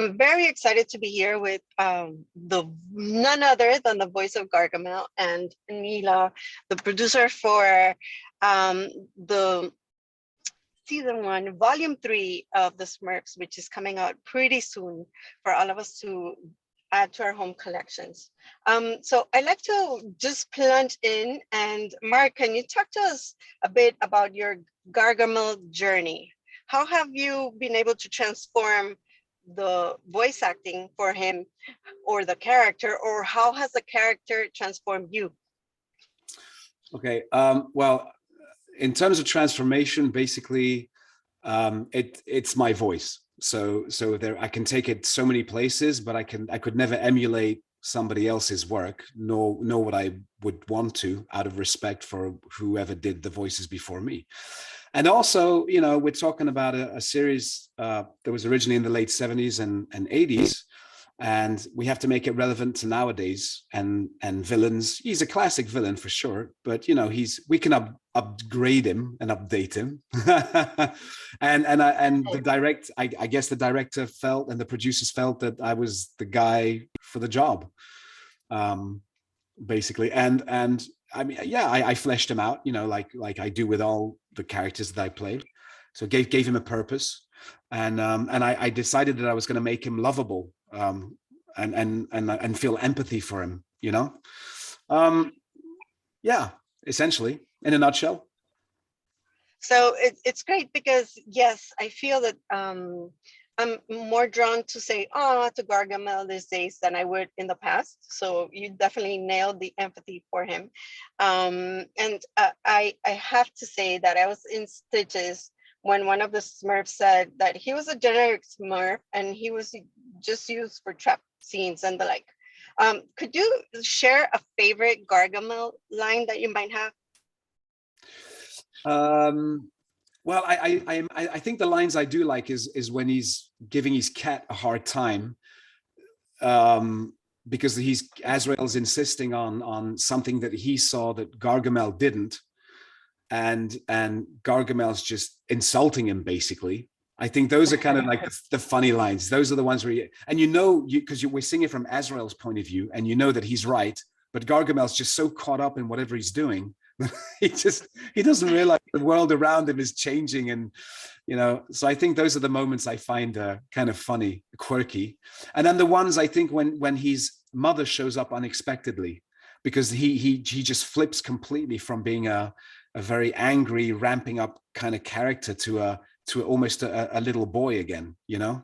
I'm very excited to be here with the none other than the voice of Gargamel and Nila, the producer for the season 1, volume 3 of the Smurfs, which is coming out pretty soon for all of us to add to our home collections. So I'd like to just plunge in, and Mark, can you talk to us a bit about your Gargamel journey? How have you been able to transform the voice acting for him or the character, or how has the character transformed you? Okay, well, in terms of transformation, basically, it's my voice. So there, I can take it so many places, but I could never emulate somebody else's work, nor what I would want to, out of respect for whoever did the voices before me. And also, you know, we're talking about a series that was originally in the late 70s and 80s, and we have to make it relevant to nowadays. And villains, he's a classic villain for sure, but you know, we can upgrade him and update him. and I guess the director felt and the producers felt that I was the guy for the job, basically. And I mean, yeah, I fleshed him out, you know, like I do with all the characters that I played. So gave him a purpose, and I decided that I was going to make him lovable, and feel empathy for him, you know. Yeah, essentially, in a nutshell. So it's great because yes, I feel that I'm more drawn to say to Gargamel these days than I would in the past. So you definitely nailed the empathy for him. And I have to say that I was in stitches when one of the Smurfs said that he was a generic Smurf and he was just used for trap scenes and the like. Could you share a favorite Gargamel line that you might have? Well, I think the lines I do like is when he's giving his cat a hard time, because Azrael's insisting on something that he saw that Gargamel didn't, and Gargamel's just insulting him basically. I think those are kind of like the funny lines. Those are the ones where because we're seeing it from Azrael's point of view, and you know that he's right, but Gargamel's just so caught up in whatever he's doing. he doesn't realize the world around him is changing, and you know, so I think those are the moments I find kind of funny, quirky. And then the ones I think when his mother shows up unexpectedly, because he just flips completely from being a very angry, ramping up kind of character to almost a little boy again, you know.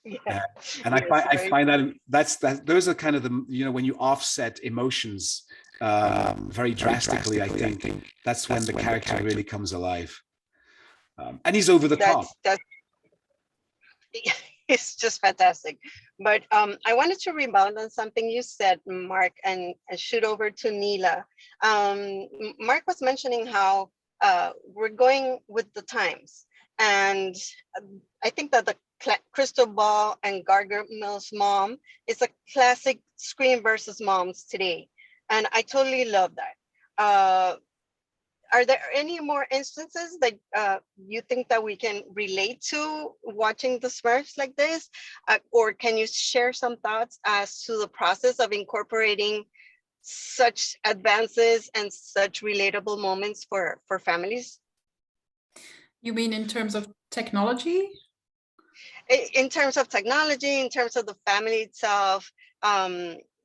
Yeah. And yes, I find that those are kind of the, you know, when you offset emotions very drastically, I think that's when the character really comes alive, and he's over the top. It's just fantastic. But I wanted to rebound on something you said, Mark, and shoot over to Nila. Mark was mentioning how we're going with the times, and I think that the Crystal Ball and Gargamel's mom is a classic Scream versus moms today. And I totally love that. Are there any more instances that you think that we can relate to watching the Smurfs like this? Or can you share some thoughts as to the process of incorporating such advances and such relatable moments for families? You mean in terms of technology? In terms of technology, in terms of the family itself.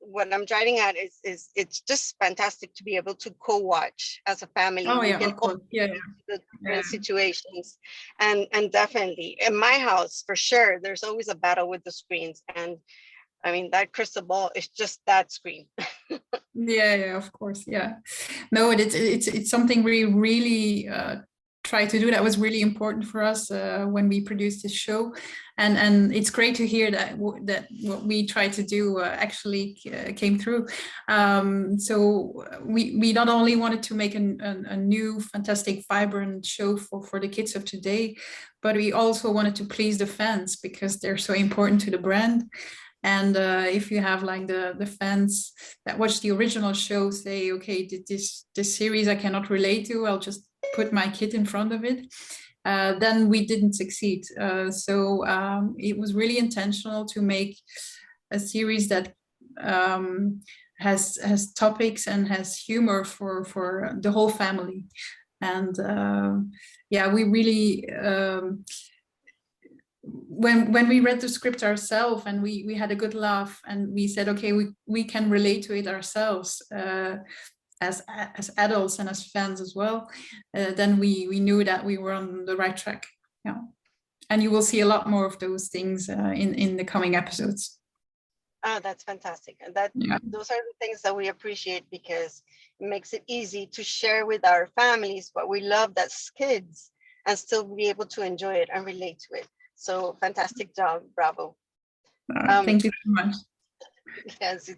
What I'm driving at is it's just fantastic to be able to co-watch as a family. Oh yeah, of course. Yeah. The different situations, and definitely in my house for sure, there's always a battle with the screens, and I mean that Crystal Ball is just that screen. Yeah, of course. Yeah, no, it's something we really try to do. That was really important for us when we produced this show, and it's great to hear that what we tried to do actually came through. So we not only wanted to make a new fantastic vibrant show for the kids of today, but we also wanted to please the fans because they're so important to the brand. And if you have like the fans that watch the original show say, okay, this series I cannot relate to, I'll just put my kid in front of it. then we didn't succeed. So it was really intentional to make a series that has topics and has humor for the whole family. And yeah, we really when we read the script ourselves and we had a good laugh and we said, okay, we can relate to it ourselves as adults and as fans as well, then we knew that we were on the right track. Yeah, and you will see a lot more of those things in the coming episodes. Oh, that's fantastic. And those are the things that we appreciate, because it makes it easy to share with our families what we love as kids and still be able to enjoy it and relate to it. So fantastic job, bravo. Thank you so much. Yes,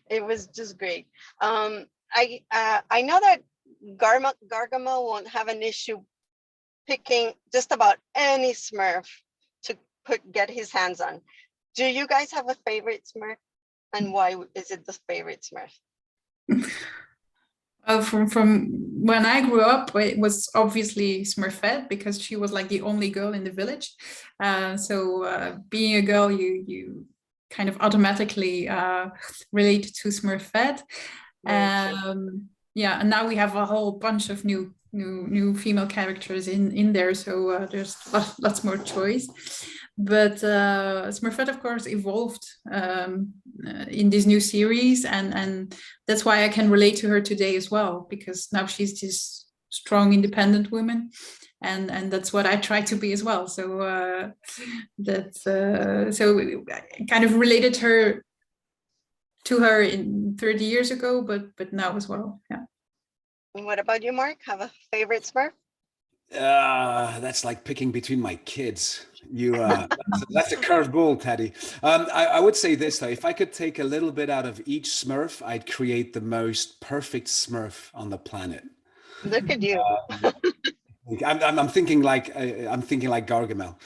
it was just great. I know that Gargamel won't have an issue picking just about any Smurf to get his hands on. Do you guys have a favorite Smurf, and why is it the favorite Smurf? From when I grew up, it was obviously Smurfette, because she was like the only girl in the village. So being a girl, you kind of automatically relate to Smurfette. Yeah, and now we have a whole bunch of new female characters in there, so there's lots more choice. But Smurfette, of course, evolved in this new series, and that's why I can relate to her today as well, because now she's this strong, independent woman, and that's what I try to be as well. So so I kind of related to her in 30 years ago, but now as well. Yeah. And what about you, Mark? Have a favorite Smurf? That's like picking between my kids. That's a curveball, Teddy. I would say this though: if I could take a little bit out of each Smurf, I'd create the most perfect Smurf on the planet. Look at you. I'm thinking like Gargamel.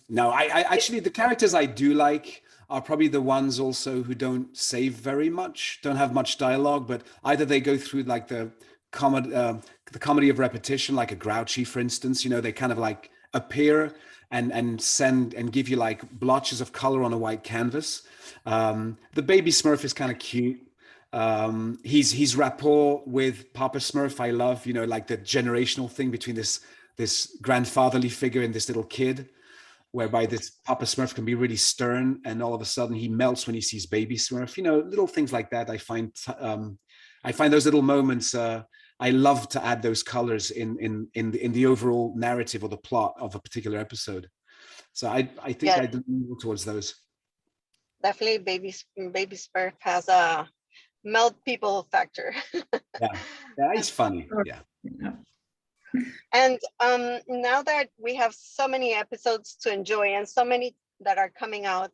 No, I actually, the characters I do like are probably the ones also who don't say very much, don't have much dialogue, but either they go through like the comedy of repetition, like a Grouchy, for instance. You know, they kind of like appear and send and give you like blotches of color on a white canvas. The baby Smurf is kind of cute. He's rapport with Papa Smurf, I love, you know, like the generational thing between this grandfatherly figure and this little kid, whereby this Papa Smurf can be really stern, and all of a sudden he melts when he sees baby Smurf. You know, little things like that. I find those little moments. I love to add those colors in the overall narrative or the plot of a particular episode. So I think I do move towards those. Definitely, baby Smurf has a melt people factor. yeah, it's funny. Yeah. And now that we have so many episodes to enjoy and so many that are coming out,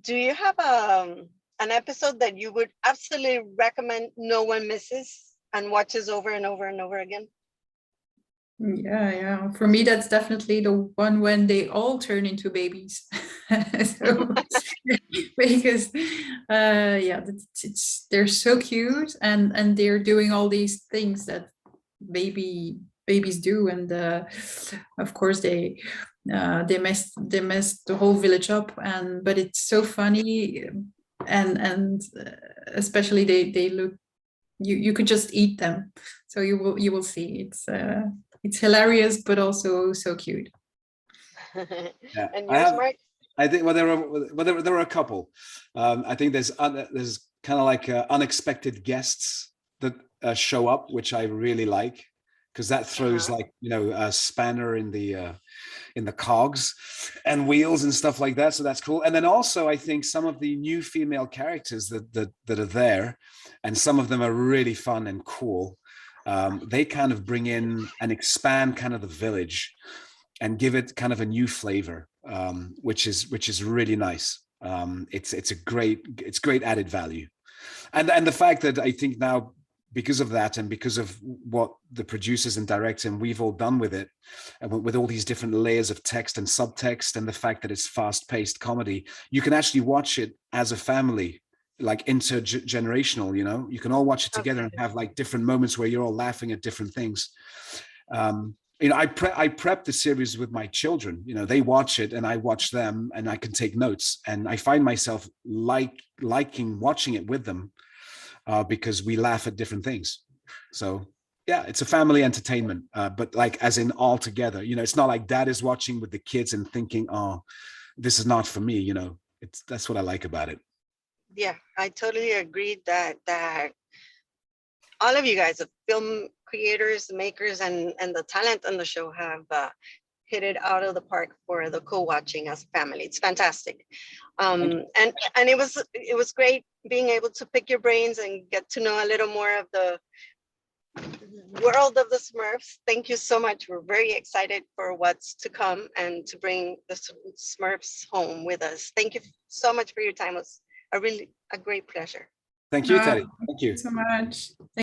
do you have an episode that you would absolutely recommend no one misses and watches over and over and over again? Yeah. For me, that's definitely the one when they all turn into babies. Because they're so cute, and they're doing all these things that babies do, and of course they mess the whole village up, but it's so funny, and especially they look, you could just eat them, so you will see it's hilarious, but also so cute. Yeah. And yours, Mark? I think there were a couple. I think there's kind of like unexpected guests that show up, which I really like, because that throws like, you know, a spanner in the cogs and wheels and stuff like that. So that's cool. And then also I think some of the new female characters that are there, and some of them are really fun and cool. They kind of bring in and expand kind of the village and give it kind of a new flavor, which is really nice. It's great added value, and the fact that I think now, because of that and because of what the producers and directors and we've all done with it, and with all these different layers of text and subtext, and the fact that it's fast-paced comedy, you can actually watch it as a family, like intergenerational. You know, you can all watch it together and have like different moments where you're all laughing at different things. you know, I prep the series with my children. You know, they watch it and I watch them, and I can take notes. And I find myself liking watching it with them because we laugh at different things. So yeah, it's a family entertainment, but like as in all together. You know, it's not like dad is watching with the kids and thinking, "Oh, this is not for me." You know, that's what I like about it. Yeah, I totally agree that all of you guys, the film creators, makers, and the talent on the show have hit it out of the park for the co-watching as a family. It's fantastic. And it was great being able to pick your brains and get to know a little more of the world of the Smurfs. Thank you so much. We're very excited for what's to come and to bring the Smurfs home with us. Thank you so much for your time. It was a great pleasure. Thank you, Teddy. Thank you So much.